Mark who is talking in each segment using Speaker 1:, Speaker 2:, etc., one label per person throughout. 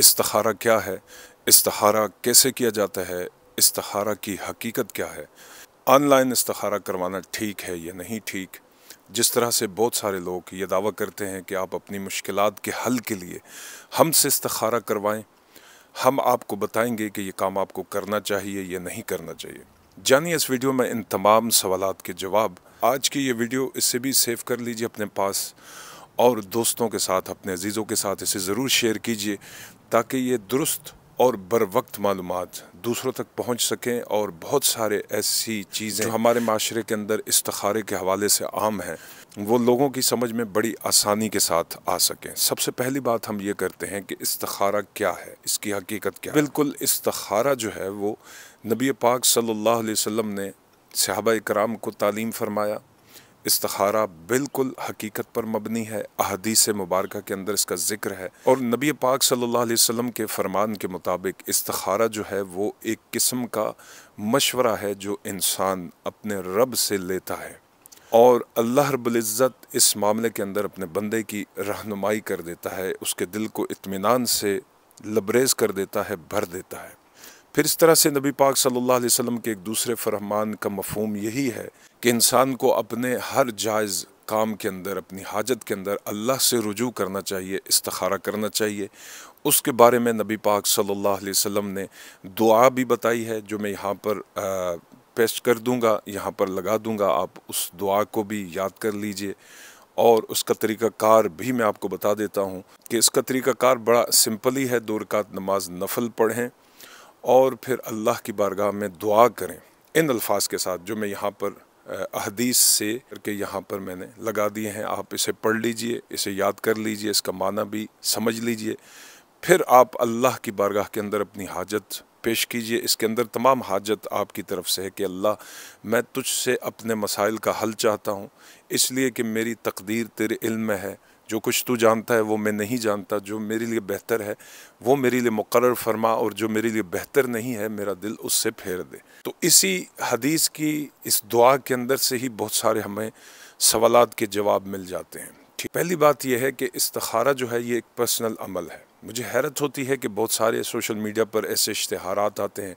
Speaker 1: استخارہ کیا ہے، استخارہ کیسے کیا جاتا ہے، استخارہ کی حقیقت کیا ہے، آن لائن استخارہ کروانا ٹھیک ہے یا نہیں ٹھیک۔ جس طرح سے بہت سارے لوگ یہ دعویٰ کرتے ہیں کہ آپ اپنی مشکلات کے حل کے لیے ہم سے استخارہ کروائیں، ہم آپ کو بتائیں گے کہ یہ کام آپ کو کرنا چاہیے یا نہیں کرنا چاہیے۔ جانیے اس ویڈیو میں ان تمام سوالات کے جواب۔ آج کی یہ ویڈیو اس سے بھی سیو کر لیجئے اپنے پاس، اور دوستوں کے ساتھ، اپنے عزیزوں کے ساتھ اسے ضرور شیئر کیجئے تاکہ یہ درست اور بروقت معلومات دوسروں تک پہنچ سکیں، اور بہت سارے ایسی چیزیں جو ہمارے معاشرے کے اندر استخارے کے حوالے سے عام ہیں وہ لوگوں کی سمجھ میں بڑی آسانی کے ساتھ آ سکیں۔ سب سے پہلی بات ہم یہ کرتے ہیں کہ استخارہ کیا ہے، اس کی حقیقت کیا ہے۔ بالکل استخارہ جو ہے وہ نبی پاک صلی اللہ علیہ وسلم نے صحابہ کرام کو تعلیم فرمایا۔ استخارہ بالکل حقیقت پر مبنی ہے، احادیث مبارکہ کے اندر اس کا ذکر ہے، اور نبی پاک صلی اللہ علیہ وسلم کے فرمان کے مطابق استخارہ جو ہے وہ ایک قسم کا مشورہ ہے جو انسان اپنے رب سے لیتا ہے، اور اللہ رب العزت اس معاملے کے اندر اپنے بندے کی رہنمائی کر دیتا ہے، اس کے دل کو اطمینان سے لبریز کر دیتا ہے، بھر دیتا ہے۔ پھر اس طرح سے نبی پاک صلی اللہ علیہ وسلم کے ایک دوسرے فرمان کا مفہوم یہی ہے کہ انسان کو اپنے ہر جائز کام کے اندر، اپنی حاجت کے اندر اللہ سے رجوع کرنا چاہیے، استخارہ کرنا چاہیے۔ اس کے بارے میں نبی پاک صلی اللہ علیہ وسلم نے دعا بھی بتائی ہے جو میں یہاں پر پیش کر دوں گا، یہاں پر لگا دوں گا، آپ اس دعا کو بھی یاد کر لیجئے، اور اس کا طریقہ کار بھی میں آپ کو بتا دیتا ہوں کہ اس کا طریقہ کار بڑا سمپل ہی ہے۔ 2 رکعت نماز نفل پڑھیں اور پھر اللہ کی بارگاہ میں دعا کریں ان الفاظ کے ساتھ جو میں یہاں پر احادیث سے کر کے یہاں پر میں نے لگا دیے ہیں۔ آپ اسے پڑھ لیجئے، اسے یاد کر لیجئے، اس کا معنی بھی سمجھ لیجئے، پھر آپ اللہ کی بارگاہ کے اندر اپنی حاجت پیش کیجئے۔ اس کے اندر تمام حاجت آپ کی طرف سے ہے کہ اللہ میں تجھ سے اپنے مسائل کا حل چاہتا ہوں، اس لیے کہ میری تقدیر تیرے علم میں ہے، جو کچھ تو جانتا ہے وہ میں نہیں جانتا، جو میرے لیے بہتر ہے وہ میرے لیے مقرر فرما، اور جو میرے لیے بہتر نہیں ہے میرا دل اس سے پھیر دے۔ تو اسی حدیث کی اس دعا کے اندر سے ہی بہت سارے ہمیں سوالات کے جواب مل جاتے ہیں۔ پہلی بات یہ ہے کہ استخارہ جو ہے یہ ایک پرسنل عمل ہے۔ مجھے حیرت ہوتی ہے کہ بہت سارے سوشل میڈیا پر ایسے اشتہارات آتے ہیں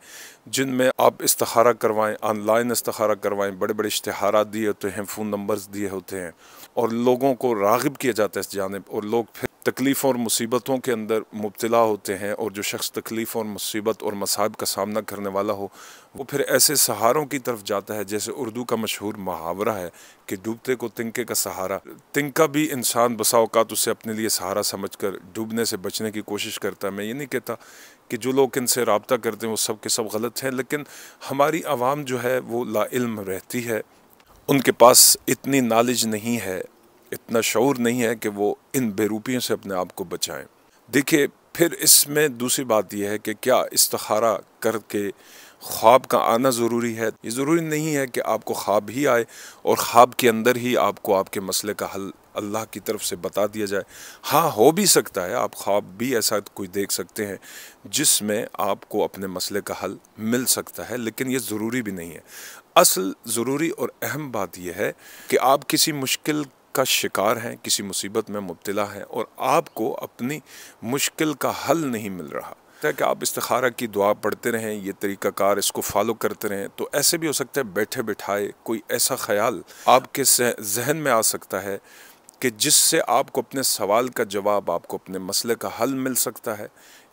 Speaker 1: جن میں آپ استخارہ کروائیں، آن لائن استخارہ کروائیں، بڑے بڑے اشتہارات دیے ہوتے ہیں، فون نمبرز دیے ہوتے ہیں، اور لوگوں کو راغب کیا جاتا ہے اس جانب، اور لوگ پھر تکلیفوں اور مصیبتوں کے اندر مبتلا ہوتے ہیں، اور جو شخص تکلیف اور مصیبت اور مصائب کا سامنا کرنے والا ہو وہ پھر ایسے سہاروں کی طرف جاتا ہے، جیسے اردو کا مشہور محاورہ ہے کہ ڈوبتے کو تنکے کا سہارا۔ تنکا بھی انسان بسا اوقات اسے اپنے لیے سہارا سمجھ کر ڈوبنے سے بچنے کی کوشش کرتا ہے۔ میں یہ نہیں کہتا کہ جو لوگ ان سے رابطہ کرتے ہیں وہ سب کے سب غلط ہیں، لیکن ہماری عوام جو ہے وہ لا علم رہتی ہے، ان کے پاس اتنی نالج نہیں ہے، اتنا شعور نہیں ہے کہ وہ ان بے روپیوں سے اپنے آپ کو بچائیں۔ دیکھیے پھر اس میں دوسری بات یہ ہے کہ کیا استخارہ کر کے خواب کا آنا ضروری ہے؟ یہ ضروری نہیں ہے کہ آپ کو خواب ہی آئے اور خواب کے اندر ہی آپ کو آپ کے مسئلے کا حل اللہ کی طرف سے بتا دیا جائے۔ ہاں ہو بھی سکتا ہے، آپ خواب بھی ایسا کوئی دیکھ سکتے ہیں جس میں آپ کو اپنے مسئلے کا حل مل سکتا ہے، لیکن یہ ضروری بھی نہیں ہے۔ اصل ضروری اور اہم بات یہ ہے کہ آپ کسی مشکل کا شکار ہیں، کسی مصیبت میں مبتلا ہیں، اور آپ کو اپنی مشکل کا حل نہیں مل رہا ہے کہ آپ استخارہ کی دعا پڑھتے رہیں، یہ طریقہ کار اس کو فالو کرتے رہیں، تو ایسے بھی ہو سکتا ہے بیٹھے بٹھائے کوئی ایسا خیال آپ کے ذہن میں آ سکتا ہے کہ جس سے آپ کو اپنے سوال کا جواب، آپ کو اپنے مسئلے کا حل مل سکتا ہے،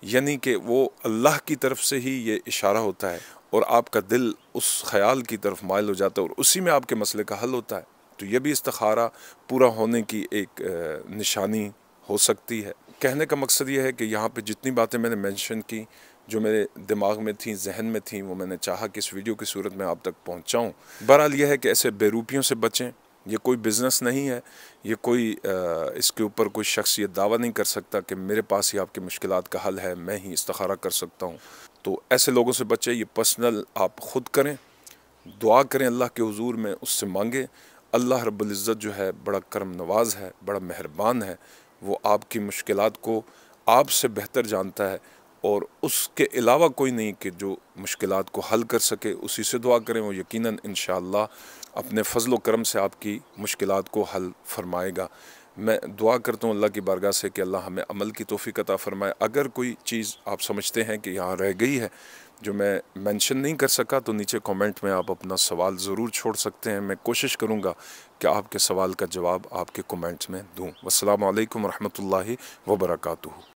Speaker 1: یعنی کہ وہ اللہ کی طرف سے ہی یہ اشارہ ہوتا ہے، اور آپ کا دل اس خیال کی طرف مائل ہو جاتا ہے، اور اسی میں آپ کے مسئلے کا حل ہوتا ہے۔ تو یہ بھی استخارہ پورا ہونے کی ایک نشانی ہو سکتی ہے۔ کہنے کا مقصد یہ ہے کہ یہاں پہ جتنی باتیں میں نے مینشن کی، جو میرے دماغ میں تھیں، ذہن میں تھیں، وہ میں نے چاہا کہ اس ویڈیو کی صورت میں آپ تک پہنچاؤں۔ بہرحال یہ ہے کہ ایسے بے روپیوں سے بچیں، یہ کوئی بزنس نہیں ہے، یہ کوئی اس کے اوپر کوئی شخص یہ دعویٰ نہیں کر سکتا کہ میرے پاس ہی آپ کی مشکلات کا حل ہے، میں ہی استخارہ کر سکتا ہوں۔ تو ایسے لوگوں سے بچیں، یہ پرسنل آپ خود کریں، دعا کریں اللہ کے حضور میں، اس سے مانگیں۔ اللہ رب العزت جو ہے بڑا کرم نواز ہے، بڑا مہربان ہے، وہ آپ کی مشکلات کو آپ سے بہتر جانتا ہے، اور اس کے علاوہ کوئی نہیں کہ جو مشکلات کو حل کر سکے۔ اسی سے دعا کریں، وہ یقیناً انشاءاللہ اپنے فضل و کرم سے آپ کی مشکلات کو حل فرمائے گا۔ میں دعا کرتا ہوں اللہ کی بارگاہ سے کہ اللہ ہمیں عمل کی توفیق عطا فرمائے۔ اگر کوئی چیز آپ سمجھتے ہیں کہ یہاں رہ گئی ہے جو میں منشن نہیں کر سکا تو نیچے کامنٹ میں آپ اپنا سوال ضرور چھوڑ سکتے ہیں، میں کوشش کروں گا کہ آپ کے سوال کا جواب آپ کے کامنٹس میں دوں۔ والسلام علیکم ورحمۃ اللہ وبرکاتہ۔